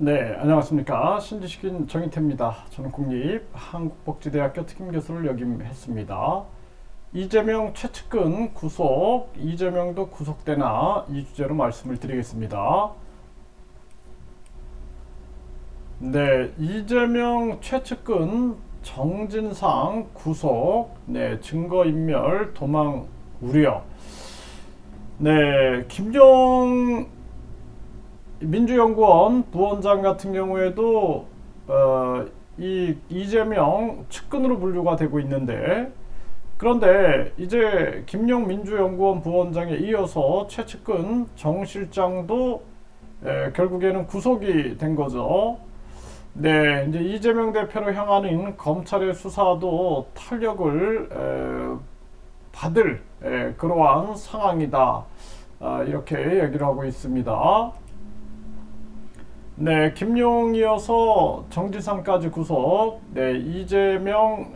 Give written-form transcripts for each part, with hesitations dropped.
네, 안녕하십니까. 신지식인 정인태입니다. 저는 국립한국복지대학교 특임교수를 역임했습니다. 이재명 최측근 구속, 이재명도 구속되나 이 주제로 말씀을 드리겠습니다. 네, 이재명 최측근 정진상 구속, 네, 증거인멸 도망 우려. 네, 김종 민주연구원 부원장 같은 경우에도 이 이재명 측근으로 분류가 되고 있는데, 그런데 이제 김용 민주연구원 부원장에 이어서 최측근 정 실장도 결국에는 구속이 된 거죠. 네, 이제 이재명 대표를 향하는 검찰의 수사도 탄력을 받을 그러한 상황이다. 이렇게 얘기를 하고 있습니다. 네, 김용이어서 정지상까지 구속. 네, 이재명,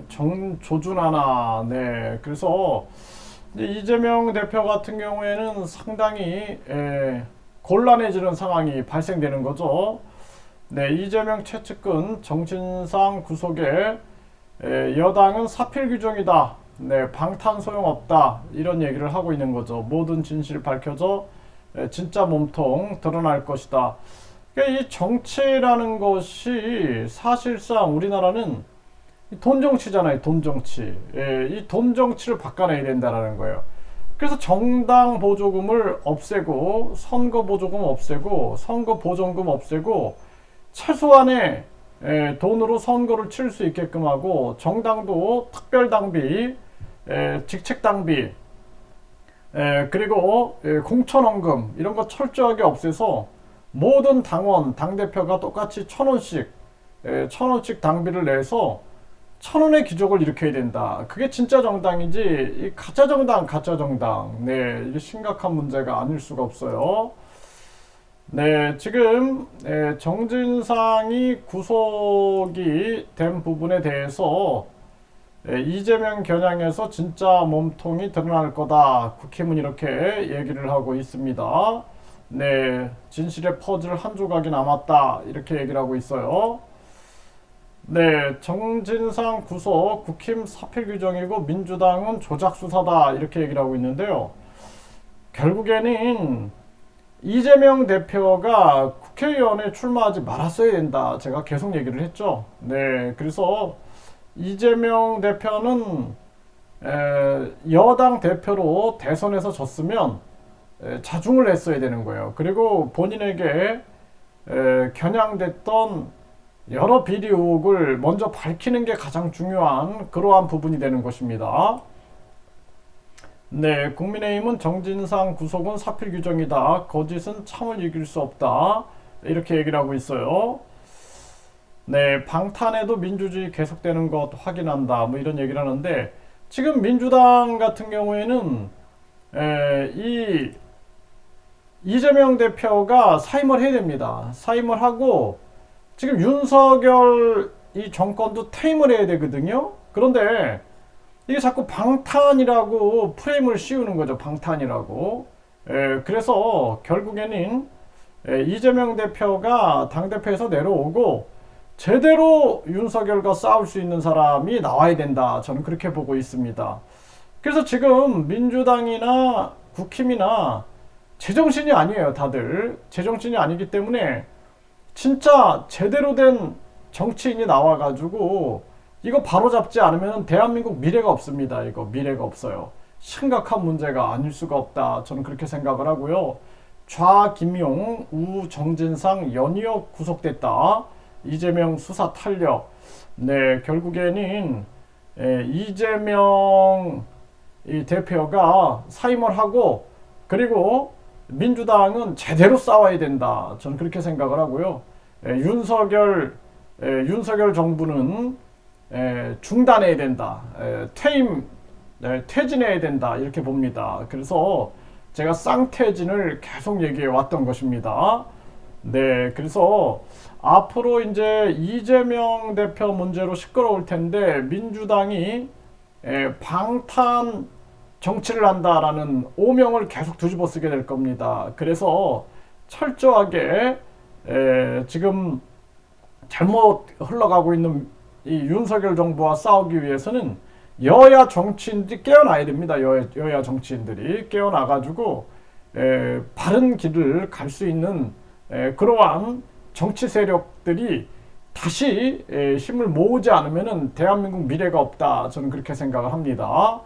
조준하나. 네, 그래서 이재명 대표 같은 경우에는 상당히 곤란해지는 상황이 발생되는 거죠. 네, 이재명 최측근 정진상 구속에 여당은 사필 규정이다. 네, 방탄 소용없다. 이런 얘기를 하고 있는 거죠. 모든 진실이 밝혀져 진짜 몸통 드러날 것이다. 그러니까 이 정치라는 것이 사실상 우리나라는 돈 정치잖아요. 돈 정치. 이 돈 정치를 바꿔내야 된다라는 거예요. 그래서 정당 보조금을 없애고, 선거 보조금 없애고, 선거 보전금 없애고, 최소한의 돈으로 선거를 치를 수 있게끔 하고, 정당도 특별 당비, 직책 당비, 그리고 공천원금 이런 거 철저하게 없애서 모든 당원, 당대표가 똑같이 1,000원씩, 1,000원씩 당비를 내서 1,000원의 기적을 일으켜야 된다. 그게 진짜 정당이지, 이 가짜 정당, 가짜 정당. 네, 이게 심각한 문제가 아닐 수가 없어요. 네, 지금, 정진상이 구속이 된 부분에 대해서 이재명 겨냥해서 진짜 몸통이 드러날 거다. 국힘은 이렇게 얘기를 하고 있습니다. 네, 진실의 퍼즐 한 조각이 남았다. 이렇게 얘기를 하고 있어요. 네, 정진상 구속 국힘 사필 규정이고 민주당은 조작 수사다. 이렇게 얘기를 하고 있는데요. 결국에는 이재명 대표가 국회의원에 출마하지 말았어야 된다. 제가 계속 얘기를 했죠. 네, 그래서 이재명 대표는 여당 대표로 대선에서 졌으면 자중을 했어야 되는 거예요. 그리고 본인에게 겨냥됐던 여러 비리 의혹을 먼저 밝히는 게 가장 중요한 그러한 부분이 되는 것입니다. 네, 국민의힘은 정진상 구속은 사필 규정이다. 거짓은 참을 이길 수 없다. 이렇게 얘기를 하고 있어요. 네, 방탄에도 민주주의 계속되는 것 확인한다. 뭐 이런 얘기를 하는데, 지금 민주당 같은 경우에는 이 이재명 대표가 사임을 해야 됩니다. 사임을 하고 지금 윤석열 이 정권도 퇴임을 해야 되거든요. 그런데 이게 자꾸 방탄이라고 프레임을 씌우는 거죠. 방탄이라고. 그래서 결국에는 이재명 대표가 당대표에서 내려오고 제대로 윤석열과 싸울 수 있는 사람이 나와야 된다. 저는 그렇게 보고 있습니다. 그래서 지금 민주당이나 국힘이나 제정신이 아니에요. 다들 제정신이 아니기 때문에 진짜 제대로 된 정치인이 나와가지고 이거 바로잡지 않으면 대한민국 미래가 없습니다. 이거 미래가 없어요. 심각한 문제가 아닐 수가 없다. 저는 그렇게 생각을 하고요. 좌김용, 우정진상 연이어 구속됐다. 이재명 수사 탄력. 네, 결국에는 이재명 이 대표가 사임을 하고, 그리고 민주당은 제대로 싸워야 된다. 저는 그렇게 생각을 하고요. 윤석열 정부는 중단해야 된다. 퇴진해야 된다. 이렇게 봅니다. 그래서 제가 쌍퇴진을 계속 얘기해 왔던 것입니다. 네, 그래서 앞으로 이제 이재명 대표 문제로 시끄러울 텐데 민주당이 방탄 정치를 한다라는 오명을 계속 뒤집어 쓰게 될 겁니다. 그래서 철저하게 지금 잘못 흘러가고 있는 이 윤석열 정부와 싸우기 위해서는 여야 정치인들이 깨어나야 됩니다. 여야 정치인들이 깨어나가지고 바른 길을 갈 수 있는 그러한 정치 세력들이 다시 힘을 모으지 않으면은 대한민국 미래가 없다. 저는 그렇게 생각을 합니다.